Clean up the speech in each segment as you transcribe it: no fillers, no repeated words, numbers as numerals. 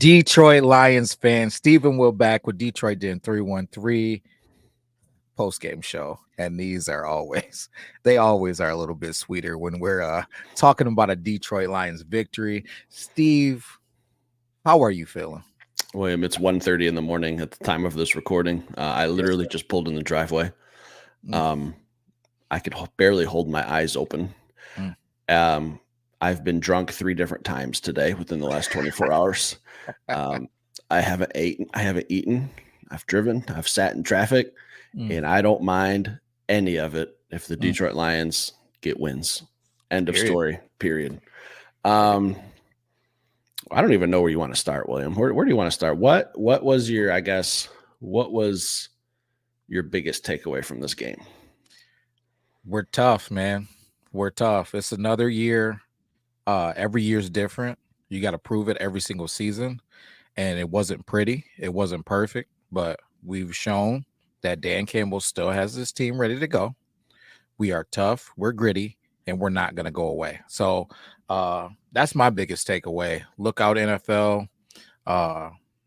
Detroit Lions fan Stephen Will back with Detroit Den 313 post-game show. And these are they always are a little bit sweeter when we're talking about a Detroit Lions victory. Steve, how are you feeling? William, it's 1:30 in the morning at the time of this recording. I literally just pulled in the driveway. I could barely hold my eyes open. I've been drunk 3 different times today within the last 24 hours. I haven't eaten. I've driven. I've sat in traffic, and I don't mind any of it if the Detroit Lions get wins. End of story. Period. I don't even know where you want to start, William. Where do you want to start? What was your biggest takeaway from this game? We're tough, man. We're tough. It's another year. Every year's different. You got to prove it every single season. And it wasn't pretty. It wasn't perfect. But we've shown that Dan Campbell still has his team ready to go. We are tough. We're gritty. And we're not going to go away. So that's my biggest takeaway. Look out, NFL.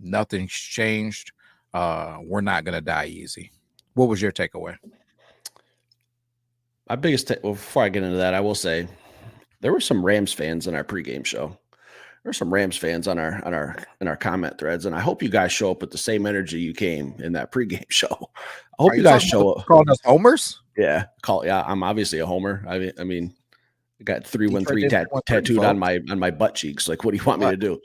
Nothing's changed. We're not going to die easy. What was your takeaway? My biggest before I get into that, I will say there were some Rams fans in our pregame show. There were some Rams fans on our comment threads, and I hope you guys show up with the same energy you came in that pregame show. I hope you guys show up. Calling us homers? Yeah, I'm obviously a homer. I mean, I got 313 tattooed on my butt cheeks. Like, what do you want me to do?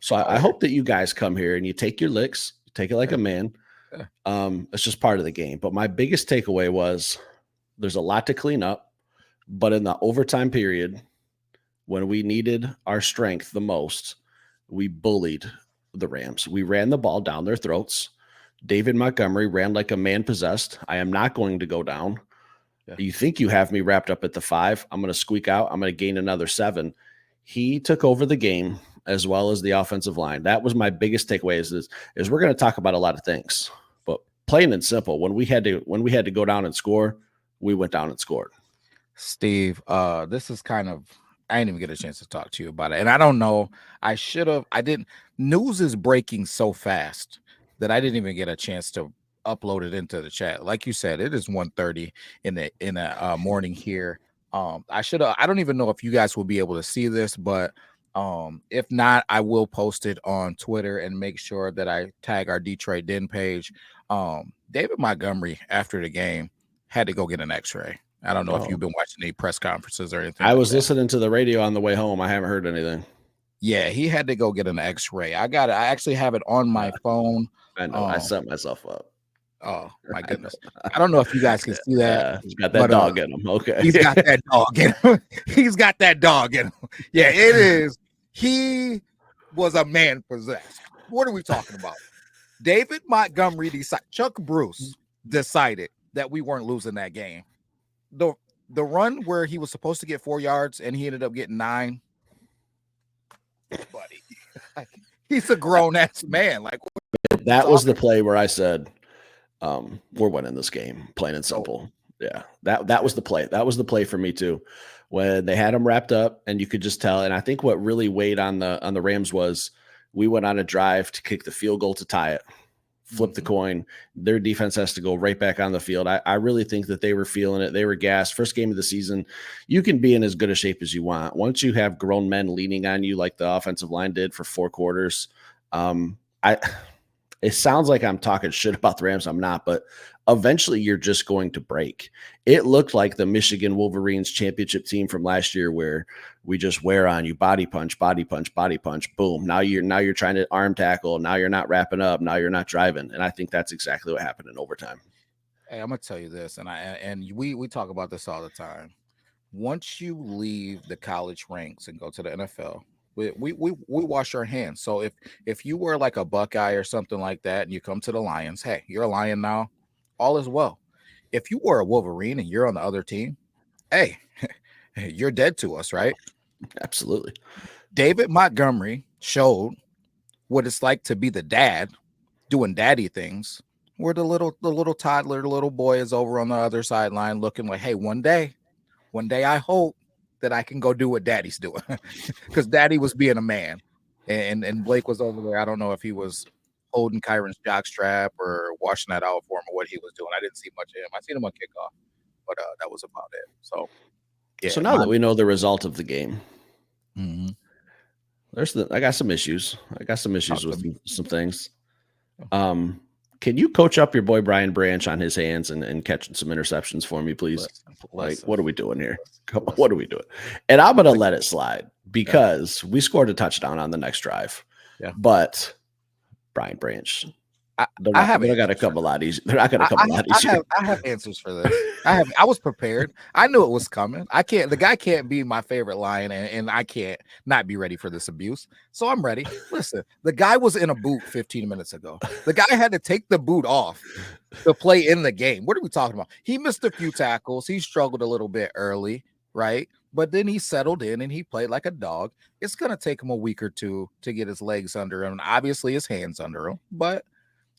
So I hope that you guys come here and you take your licks, you take it like a man. It's just part of the game. But my biggest takeaway was there's a lot to clean up, but in the overtime period, when we needed our strength the most, we bullied the Rams. We ran the ball down their throats. David Montgomery ran like a man possessed. I am not going to go down. Yeah. You think you have me wrapped up at the 5. I'm going to squeak out. I'm going to gain another 7. He took over the game as well as the offensive line. That was my biggest takeaway is we're going to talk about a lot of things, but plain and simple, when we had to go down and score, we went down and scored. Steve, this is kind of, I didn't even get a chance to talk to you about it. And I don't know, I didn't. News is breaking so fast that I didn't even get a chance to upload it into the chat. Like you said, it is 1:30 in the morning here. I don't even know if you guys will be able to see this, but if not, I will post it on Twitter and make sure that I tag our Detroit Den page. David Montgomery, after the game, had to go get an x-ray. I don't know if you've been watching any press conferences or anything. I was listening to the radio on the way home. I haven't heard anything. Yeah, he had to go get an x-ray. I actually have it on my phone. I know. I set myself up. Oh, my goodness. I don't know if you guys can see that. He's got that dog in him. Okay. He's got that dog in him. He's got that dog in him. Yeah, it is. He was a man possessed. What are we talking about? David Montgomery Chuck Bruce decided that we weren't losing that game. The run where he was supposed to get 4 yards and he ended up getting 9. Buddy, he's a grown-ass man. Like, that was the play where I said, we're winning this game, plain and simple. Yeah, that was the play. That was the play for me too. When they had him wrapped up, and you could just tell. And I think what really weighed on the Rams was we went on a drive to kick the field goal to tie it, flip the coin. Their defense has to go right back on the field. I really think that they were feeling it. They were gassed. First game of the season, you can be in as good a shape as you want. Once you have grown men leaning on you like the offensive line did for 4 quarters, it sounds like I'm talking shit about the Rams. I'm not, but eventually you're just going to break. It looked like the Michigan Wolverines championship team from last year where we just wear on you, body punch, boom. Now you're trying to arm tackle. Now you're not wrapping up. Now you're not driving. And I think that's exactly what happened in overtime. Hey, I'm going to tell you this, and we talk about this all the time. Once you leave the college ranks and go to the NFL, we wash our hands. So if you were like a Buckeye or something like that and you come to the Lions, hey, you're a Lion now, all is well. If you were a Wolverine and you're on the other team, hey, you're dead to us, right? Absolutely. David Montgomery showed what it's like to be the dad doing daddy things, where the little toddler, the little boy is over on the other sideline looking like, hey, one day I hope that I can go do what daddy's doing, because daddy was being a man. And Blake was over there. I don't know if he was holding Kyron's jockstrap or washing that out for him or what he was doing. I didn't see much of him. I seen him on kickoff, but that was about it. So yeah. So now that we know the result of the game, mm-hmm. I got some issues. I got some issues with some things. Can you coach up your boy Brian Branch on his hands and catching some interceptions for me, please? Like, what are we doing here? What are we doing? And I'm going to let it slide because we scored a touchdown on the next drive. Yeah. But Brian Branch, I got to come a lot easier. They're not going to come a lot easier. I have answers for this. I was prepared. I knew it was coming. The guy can't be my favorite Lion, and I can't not be ready for this abuse. So I'm ready. Listen, the guy was in a boot 15 minutes ago. The guy had to take the boot off to play in the game. What are we talking about? He missed a few tackles. He struggled a little bit early, right? But then he settled in and he played like a dog. It's going to take him a week or two to get his legs under him, and obviously his hands under him, but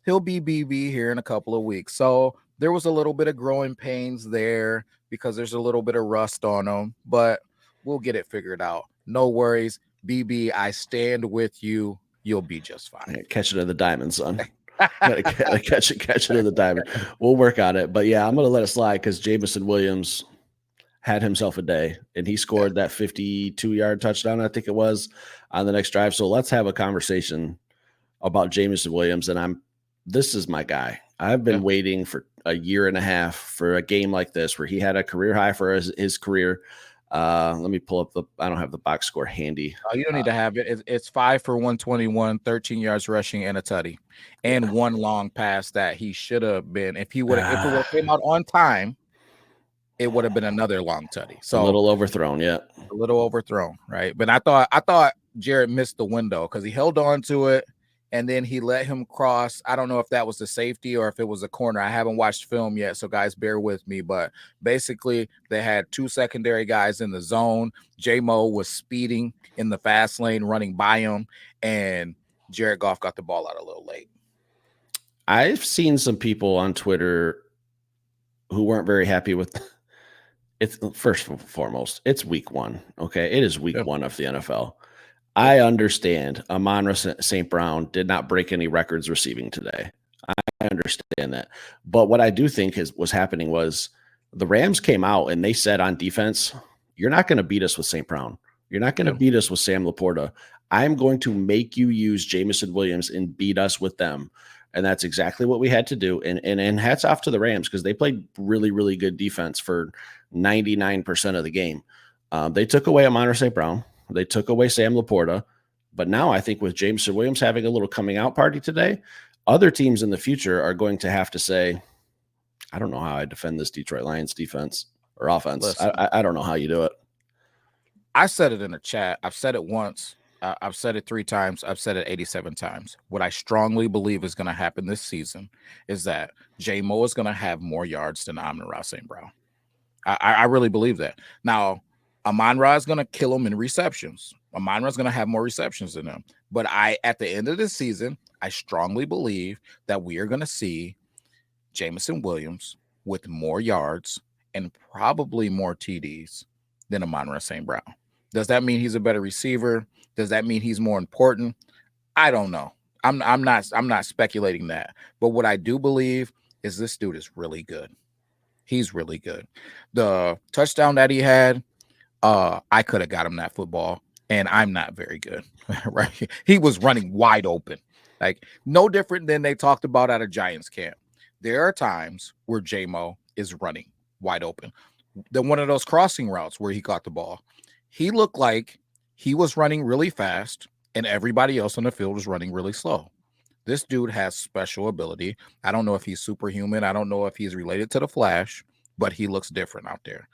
he'll be BB here in a couple of weeks. So there was a little bit of growing pains there because there's a little bit of rust on him, but we'll get it figured out. No worries. BB, I stand with you. You'll be just fine. Catch it in the diamond, son. Gotta catch it in the diamond. We'll work on it. But yeah, I'm going to let it slide because Jameson Williams had himself a day, and he scored that 52-yard touchdown, I think it was, on the next drive. So let's have a conversation about Jameson Williams, and this is my guy. I've been waiting for a year and a half for a game like this where he had a career high for his career. Let me pull up I don't have the box score handy. Oh, you don't need to have it. It's 5 for 121, 13 yards rushing, and a tutty, and one long pass that he should have been. If it would have came out on time, it would have been another long tutty. So a little overthrown, a little overthrown, right? But I thought Jared missed the window because he held on to it. And then he let him cross. I don't know if that was the safety or if it was a corner. I haven't watched film yet, so guys, bear with me. But basically, they had two secondary guys in the zone. J-Mo was speeding in the fast lane, running by him, and Jared Goff got the ball out a little late. I've seen some people on Twitter who weren't very happy with it. First and foremost, it's week 1. Okay, it is week 1 of the NFL. I understand Amon-Ra St. Brown did not break any records receiving today. I understand that. But what I do think was happening was the Rams came out and they said on defense, you're not going to beat us with St. Brown. You're not going to beat us with Sam Laporta. I'm going to make you use Jameson Williams and beat us with them. And that's exactly what we had to do. And hats off to the Rams because they played really, really good defense for 99% of the game. They took away Amon-Ra St. Brown. They took away Sam Laporta, but now I think with Jameson Williams having a little coming out party today, other teams in the future are going to have to say, I don't know how I defend this Detroit Lions defense or offense. Listen, I don't know how you do it. I said it in the chat. I've said it once. I've said it 3 times. I've said it 87 times. What I strongly believe is going to happen this season is that J-Mo is going to have more yards than Amon-Ra St. Brown. I really believe that. Now, Amon-Ra is going to kill him in receptions. Amon-Ra is going to have more receptions than him. But at the end of the season, I strongly believe that we are going to see Jameson Williams with more yards and probably more TDs than Amon-Ra St. Brown. Does that mean he's a better receiver? Does that mean he's more important? I don't know. I'm not speculating that. But what I do believe is this dude is really good. He's really good. The touchdown that he had, I could have got him that football, and I'm not very good, right? He was running wide open, like no different than they talked about at a Giants camp. There are times where J-Mo is running wide open. Then one of those crossing routes where he got the ball, he looked like he was running really fast, and everybody else on the field was running really slow. This dude has special ability. I don't know if he's superhuman. I don't know if he's related to the Flash, but he looks different out there.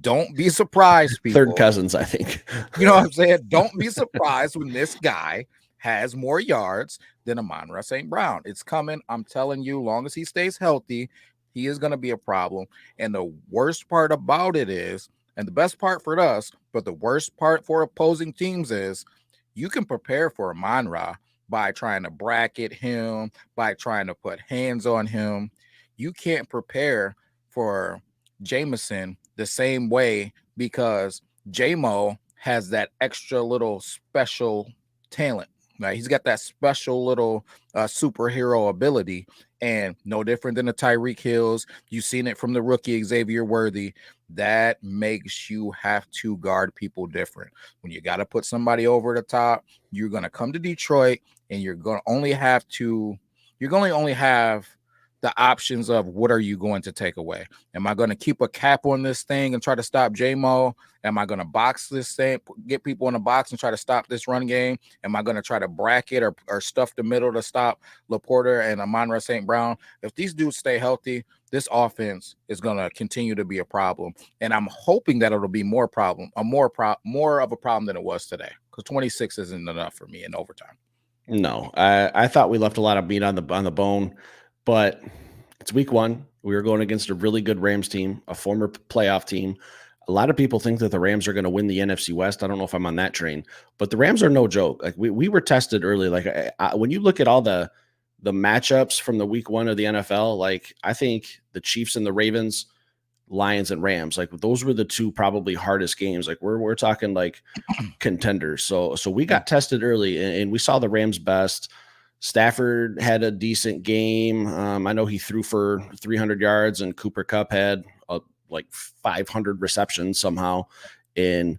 Don't be surprised, people. Third cousins, I think. You know what I'm saying? Don't be surprised when this guy has more yards than Amon-Ra St. Brown. It's coming. I'm telling you, long as he stays healthy, he is going to be a problem. And the worst part about it is, and the best part for us, but the worst part for opposing teams is, you can prepare for Amon-Ra by trying to bracket him, by trying to put hands on him. You can't prepare for Jameson the same way because J-Mo has that extra little special talent Right? He's got that special little superhero ability, and no different than the Tyreek Hills. You've seen it from the rookie Xavier Worthy. That makes you have to guard people different. When you got to put somebody over the top, you're going to come to Detroit, and you're going to only have the options of what are you going to take away? Am I going to keep a cap on this thing and try to stop J-Mo? Am I going to box this thing, get people in the box and try to stop this run game? Am I going to try to bracket or stuff the middle to stop LaPorta and Amon-Ra St. Brown? If these dudes stay healthy, this offense is going to continue to be a problem. And I'm hoping that it'll be more of a problem than it was today, because 26 isn't enough for me in overtime. No, I thought we left a lot of meat on the bone, but it's week 1. We were going against a really good Rams team, a former playoff team. A lot of people think that the Rams are going to win the NFC West. I don't know if I'm on that train, but the Rams are no joke. Like we were tested early. Like when you look at all the matchups from the week 1 of the NFL, like I think the Chiefs and the Ravens, Lions and Rams, like those were the 2 probably hardest games. Like we're talking like contenders. So we got tested early, and we saw the Rams best. Stafford had a decent game. I know he threw for 300 yards, and Cooper Kupp had like 500 receptions somehow. And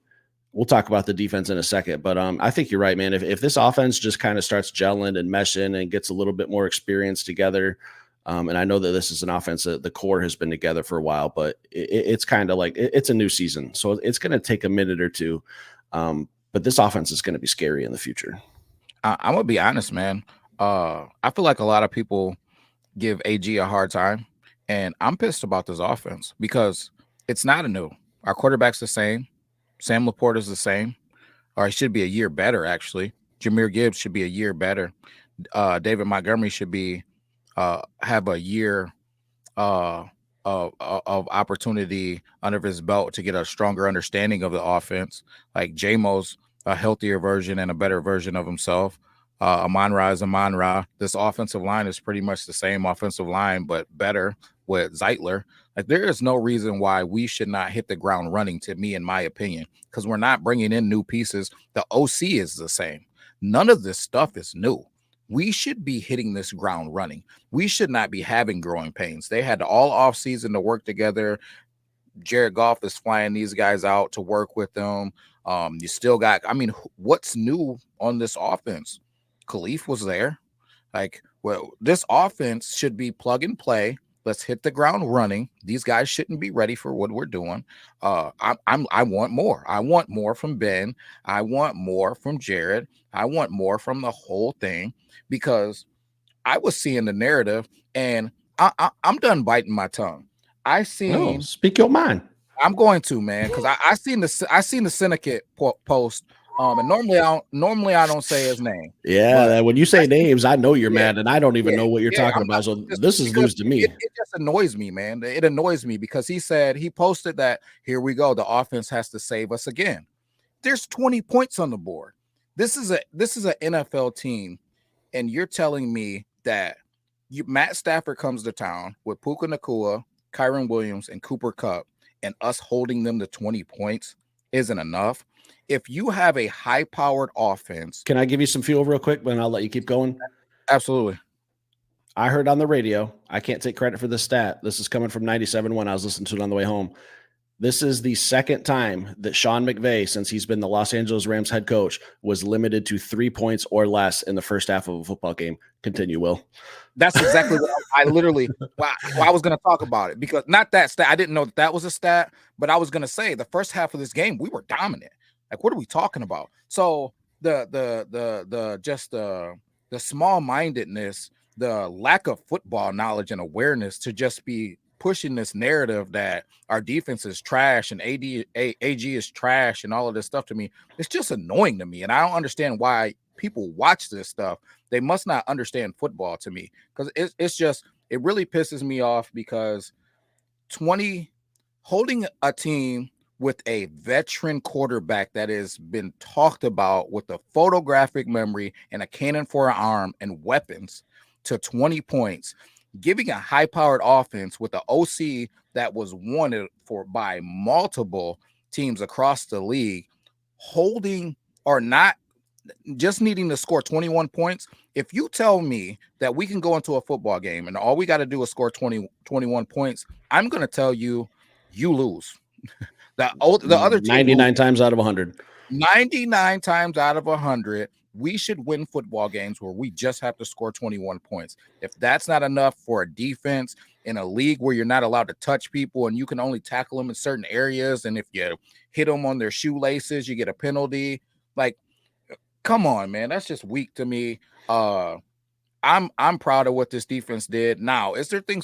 we'll talk about the defense in a second, but I think you're right, man. If this offense just kind of starts gelling and meshing and gets a little bit more experience together, and I know that this is an offense that the core has been together for a while, but it's kind of like it's a new season, so it's going to take a minute or two. But this offense is going to be scary in the future. I'm gonna be honest, man. I feel like a lot of people give AG a hard time, and I'm pissed about this offense because it's not a new. Our quarterback's the same. Sam Laporta is the same, or he should be a year better, actually. Jahmyr Gibbs should be a year better. David Montgomery should be have a year of opportunity under his belt to get a stronger understanding of the offense. Like J-Mo's a healthier version and a better version of himself. Amon-Ra is Amon-Ra. This offensive line is pretty much the same offensive line, but better with Zeitler. Like there is no reason why we should not hit the ground running, to me, in my opinion, because we're not bringing in new pieces. The OC is the same. None of this stuff is new. We should be hitting this ground running. We should not be having growing pains. They had all offseason to work together. Jared Goff is flying these guys out to work with them. You still got, I mean, what's new on this offense? Khalif was there. Like, well, this offense should be plug and play. Let's hit the ground running. These guys shouldn't be ready for what we're doing. I want more. I want more from Ben. I want more from Jared. I want more from the whole thing, because I was seeing the narrative, and I'm done biting my tongue. I seen. Speak your mind. I'm going to, man, because I seen the syndicate post. And normally I don't say his name. Yeah, when you say names, I know you're mad, and I don't even know what you're talking about. So this is news to me. It just annoys me, man. It annoys me because he posted that, here we go, the offense has to save us again. There's 20 points on the board. This is an NFL team, and you're telling me that Matt Stafford comes to town with Puka Nacua, Kyron Williams, and Cooper Kupp, and us holding them to 20 points isn't enough. If you have a high-powered offense. Can I give you some fuel real quick, but I'll let you keep going? Absolutely. I heard on the radio, I can't take credit for this stat. This is coming from 97.1. I was listening to it on the way home. This is the second time that Sean McVay, since he's been the Los Angeles Rams head coach, was limited to 3 points or less in the first half of a football game. Continue, Will. That's exactly what I was going to talk about it, because not that stat. I didn't know that was a stat, but I was going to say the first half of this game, we were dominant. Like, what are we talking about? So the small-mindedness, the lack of football knowledge and awareness to just be pushing this narrative that our defense is trash and AG is trash and all of this stuff, to me, it's just annoying to me. And I don't understand why people watch this stuff. They must not understand football, to me, because it really pisses me off, because holding a team with a veteran quarterback that has been talked about with a photographic memory and a cannon for an arm and weapons to 20 points, giving a high-powered offense with the OC that was wanted by multiple teams across the league, holding or not just needing to score 21 points. If you tell me that we can go into a football game and all we got to do is score 21 points, I'm going to tell you, you lose. The other team 99 times out of 100. 99 times out of 100, we should win football games where we just have to score 21 points. If that's not enough for a defense in a league where you're not allowed to touch people and you can only tackle them in certain areas, and if you hit them on their shoelaces, you get a penalty. Like, come on, man, that's just weak to me. I'm proud of what this defense did. Now, is there some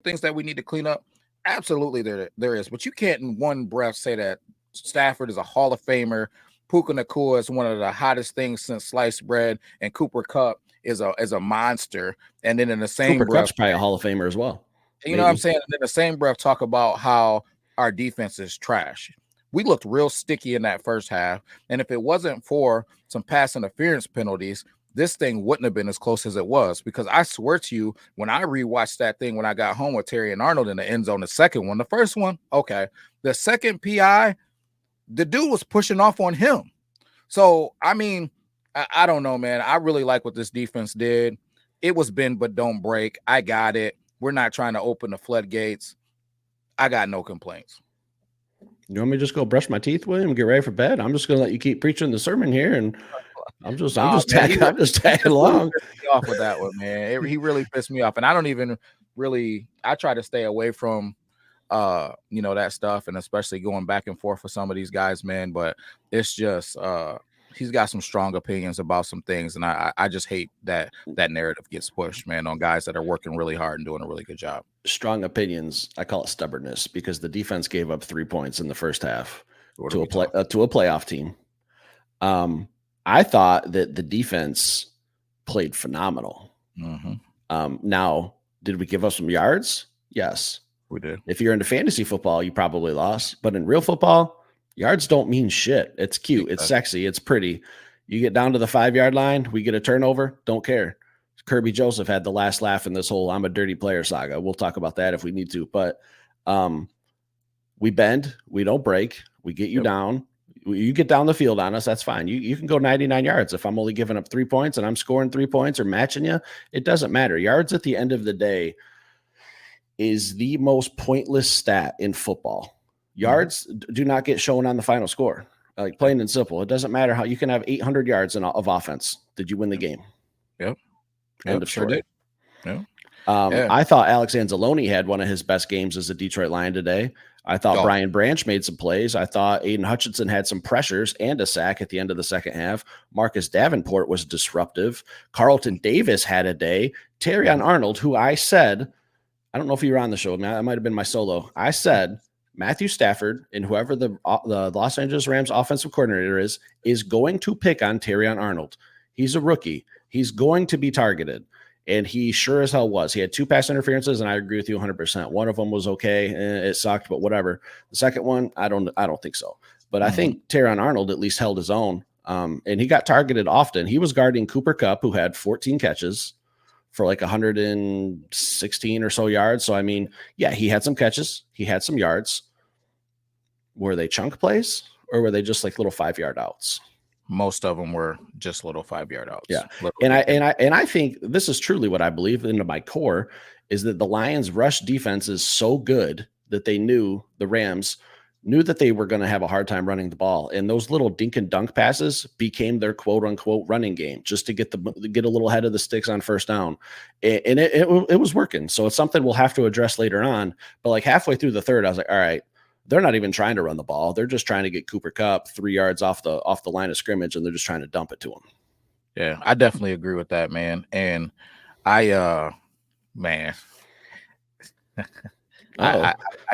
things that we need to clean up? Absolutely, there is. But you can't in one breath say that Stafford is a Hall of Famer, Puka Nacua is one of the hottest things since sliced bread, and Cooper Kupp is a monster. And then in the same Cooper breath, Kupp's probably a Hall of Famer as well. You know what I'm saying? And in the same breath, talk about how our defense is trash. We looked real sticky in that first half. And if it wasn't for some pass interference penalties, this thing wouldn't have been as close as it was, because I swear to you, when I rewatched that thing when I got home with Terry and Arnold in the end zone, the second one, the first one, okay, the second PI, the dude was pushing off on him. So, I mean, I don't know, man. I really like what this defense did. It was bend but don't break. I got it. We're not trying to open the floodgates. I got no complaints. You want me to just go brush my teeth, William, and get ready for bed? I'm just going to let you keep preaching the sermon here, and I'm just tagging along. Off with that one, man. He really pissed me off, and I don't even really. I try to stay away from, that stuff, and especially going back and forth with some of these guys, man. But it's just, he's got some strong opinions about some things, and I just hate that narrative gets pushed, man, on guys that are working really hard and doing a really good job. Strong opinions, I call it stubbornness, because the defense gave up 3 points in the first half to a playoff team. I thought that the defense played phenomenal. Mm-hmm. Now, did we give up some yards? Yes, we did. If you're into fantasy football, you probably lost, but in real football, yards don't mean shit. It's cute. Exactly. It's sexy. It's pretty. You get down to the 5-yard line, we get a turnover. Don't care. Kirby Joseph had the last laugh in this whole I'm a dirty player saga. We'll talk about that if we need to, but we bend, we don't break, we get you down. You get down the field on us, that's fine. You can go 99 yards. If I'm only giving up 3 points and I'm scoring 3 points or matching you, it doesn't matter. Yards at the end of the day is the most pointless stat in football. Yards do not get shown on the final score. Like, plain and simple. It doesn't matter how you can have 800 yards of offense. Did you win the game? Yep. End of story. Yeah. I thought Alex Anzalone had one of his best games as a Detroit Lion today. I thought Brian Branch made some plays. I thought Aiden Hutchinson had some pressures and a sack at the end of the second half. Marcus Davenport was disruptive. Carlton Davis had a day. Terrion Arnold, who I said, I don't know if you were on the show, man, that might have been my solo. I said Matthew Stafford and whoever the Los Angeles Rams offensive coordinator is going to pick on Terrion Arnold. He's a rookie. He's going to be targeted. And he sure as hell was. He had 2 pass interferences, and I agree with you 100%. One of them was okay. It sucked, but whatever. The second one, I don't think so. But I think Terrion Arnold at least held his own, and he got targeted often. He was guarding Cooper Kupp, who had 14 catches for like 116 or so yards. So, I mean, yeah, he had some catches. He had some yards. Were they chunk plays, or were they just like little 5-yard outs? Most of them were just little 5-yard outs. Yeah. And I think this is truly what I believe into my core, is that the Lions rush defense is so good that the Rams knew that they were going to have a hard time running the ball. And those little dink and dunk passes became their quote unquote running game, just to get a little head of the sticks on first down. And it was working. So it's something we'll have to address later on. But like halfway through the third, I was like, all right, they're not even trying to run the ball. They're just trying to get Cooper Kupp 3 yards off the line of scrimmage, and they're just trying to dump it to him. Yeah, I definitely agree with that, man. And I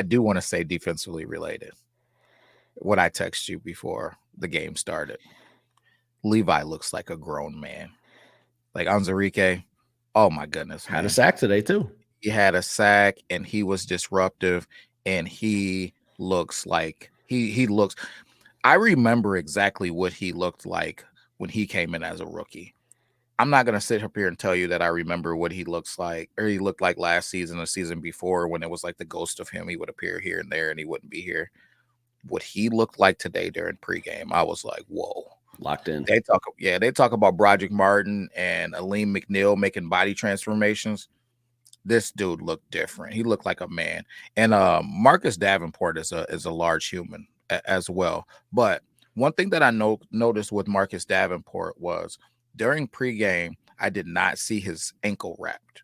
do want to say defensively related. What I texted you before the game started, Levi looks like a grown man. Like Onwuzurike, oh my goodness, man. Had a sack today too. He had a sack, and he was disruptive, and he looks like he looks. I remember exactly what he looked like when he came in as a rookie. I'm not gonna sit up here and tell you that I remember what he looks like, or he looked like last season, the season before, when it was like the ghost of him. He would appear here and there, and he wouldn't be here. What he looked like today during pregame, I was like, whoa. Locked in. They talk about Broderick Martin and Aleem McNeil making body transformations. This dude looked different. He looked like a man. And Marcus Davenport is a large human as well. But one thing that I noticed with Marcus Davenport was during pregame, I did not see his ankle wrapped.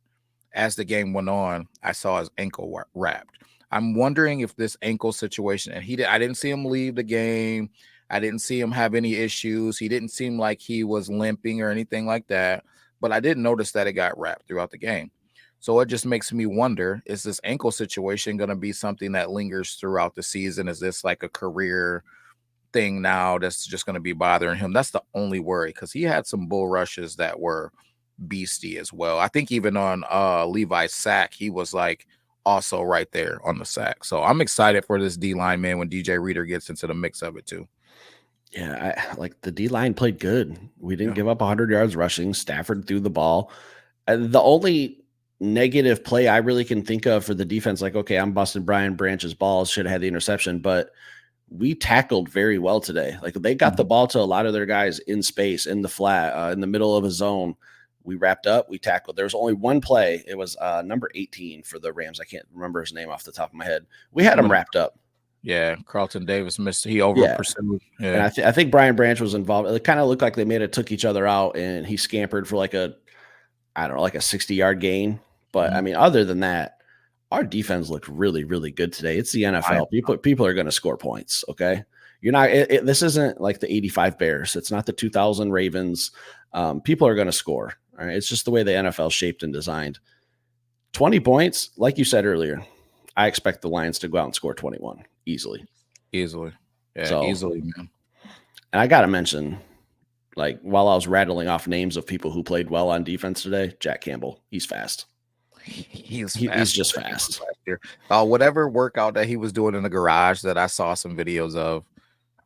As the game went on, I saw his ankle wrapped. I'm wondering if this ankle situation, and I didn't see him leave the game. I didn't see him have any issues. He didn't seem like he was limping or anything like that. But I did notice that it got wrapped throughout the game. So it just makes me wonder, is this ankle situation going to be something that lingers throughout the season? Is this like a career thing now that's just going to be bothering him? That's the only worry, because he had some bull rushes that were beastie as well. I think even on Levi's sack, he was like also right there on the sack. So I'm excited for this D-line, man, when DJ Reader gets into the mix of it too. Yeah, like the D-line played good. We didn't give up 100 yards rushing. Stafford threw the ball. The only negative play I really can think of for the defense, like, okay, I'm busting Brian Branch's balls, should have had the interception, but we tackled very well today. Like, they got the ball to a lot of their guys in space, in the flat, in the middle of a zone. We wrapped up, we tackled. There was only one play. It was number 18 for the Rams. I can't remember his name off the top of my head. We had him wrapped up. Yeah, Carlton Davis missed. He over pursued. Yeah. And I think Brian Branch was involved. It kind of looked like they may have took each other out, and he scampered for like a 60-yard gain. But I mean, other than that, our defense looked really, really good today. It's the NFL. People are going to score points. Okay. You're not, this isn't like the 85 Bears. It's not the 2000 Ravens. People are going to score. All right. It's just the way the NFL shaped and designed. 20 points. Like you said earlier, I expect the Lions to go out and score 21 easily. Yeah. So, easily, man. And I got to mention, like, while I was rattling off names of people who played well on defense today, Jack Campbell, he's fast. He's just fast. Whatever workout that he was doing in the garage that I saw some videos of,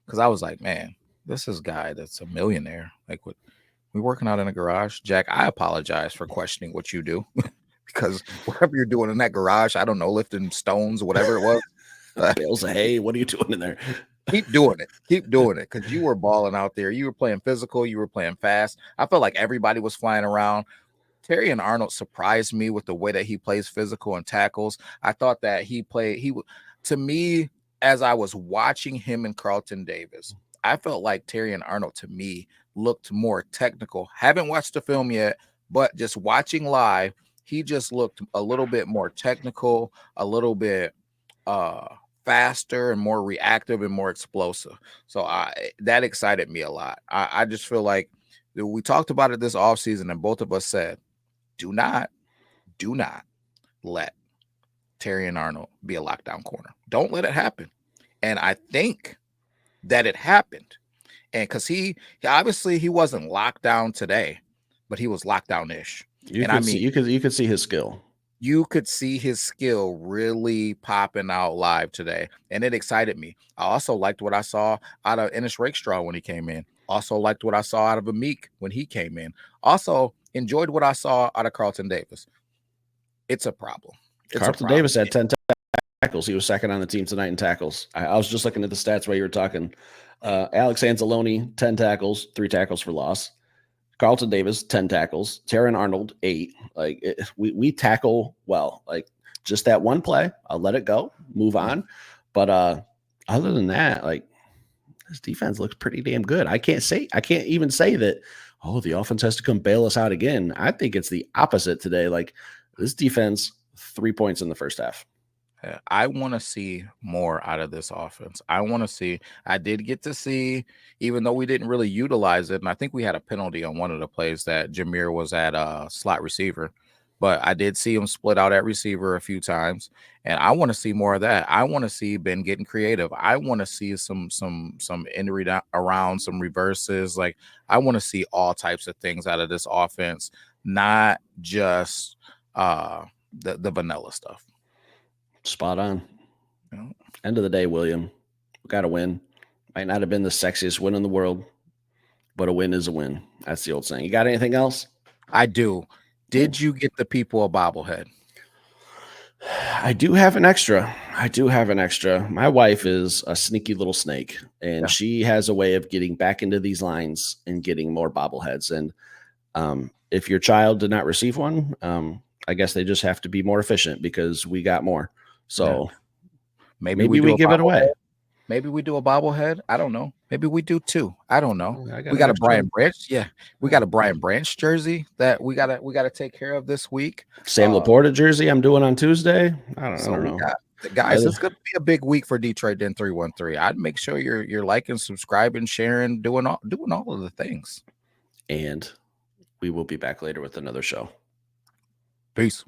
because I was like, man, this is a guy that's a millionaire. Like, what we working out in a garage? Jack, I apologize for questioning what you do, because whatever you're doing in that garage, I don't know, lifting stones or whatever it was. Bales of hay, what are you doing in there? Keep doing it, because you were balling out there. You were playing physical, you were playing fast. I felt like everybody was flying around. Terrion Arnold surprised me with the way that he plays physical and tackles. I thought that to me, as I was watching him and Carlton Davis, I felt like Terrion Arnold to me looked more technical. Haven't watched the film yet, but just watching live, he just looked a little bit more technical, a little bit faster and more reactive and more explosive. So that excited me a lot. I just feel like we talked about it this offseason, and both of us said, do not let Terrion Arnold be a lockdown corner. Don't let it happen. And I think that it happened. And because he obviously he wasn't locked down today, but he was lockdown-ish. You could see his skill. You could see his skill really popping out live today, and it excited me. I also liked what I saw out of Ennis Rakestraw when he came in. Also liked what I saw out of Amik when he came in. Also enjoyed what I saw out of Carlton Davis. It's a problem. Carlton Davis had 10 tackles. He was second on the team tonight in tackles. I was just looking at the stats while you were talking. Alex Anzalone, 10 tackles, 3 tackles for loss. Carlton Davis, 10 tackles. Terrion Arnold, 8. Like, we tackle well. Like, just that one play, I'll let it go, move on. But other than that, like, this defense looks pretty damn good. I can't even say that, oh, the offense has to come bail us out again. I think it's the opposite today. Like, this defense, 3 points in the first half. I want to see more out of this offense. I did get to see, even though we didn't really utilize it, and I think we had a penalty on one of the plays that Jameer was at slot receiver, but I did see him split out at receiver a few times, and I want to see more of that. I want to see Ben getting creative. I want to see some in read around, some reverses. Like, I want to see all types of things out of this offense, not just the vanilla stuff. Spot on. Yeah. End of the day, William, we got to win. Might not have been the sexiest win in the world, but a win is a win. That's the old saying. You got anything else? I do. Did you get the people a bobblehead? I do have an extra. My wife is a sneaky little snake, and she has a way of getting back into these lines and getting more bobbleheads. And if your child did not receive one, I guess they just have to be more efficient because we got more. So maybe we give it away. Maybe we do a bobblehead. I don't know. Maybe we do 2. I don't know. We got a Brian Branch. Yeah, we got a Brian Branch jersey that we gotta take care of this week. Sam Laporta jersey I'm doing on Tuesday. I don't know. Guys, it's gonna be a big week for Detroit Den 313. I'd make sure you're liking, subscribing, sharing, doing all of the things. And we will be back later with another show. Peace.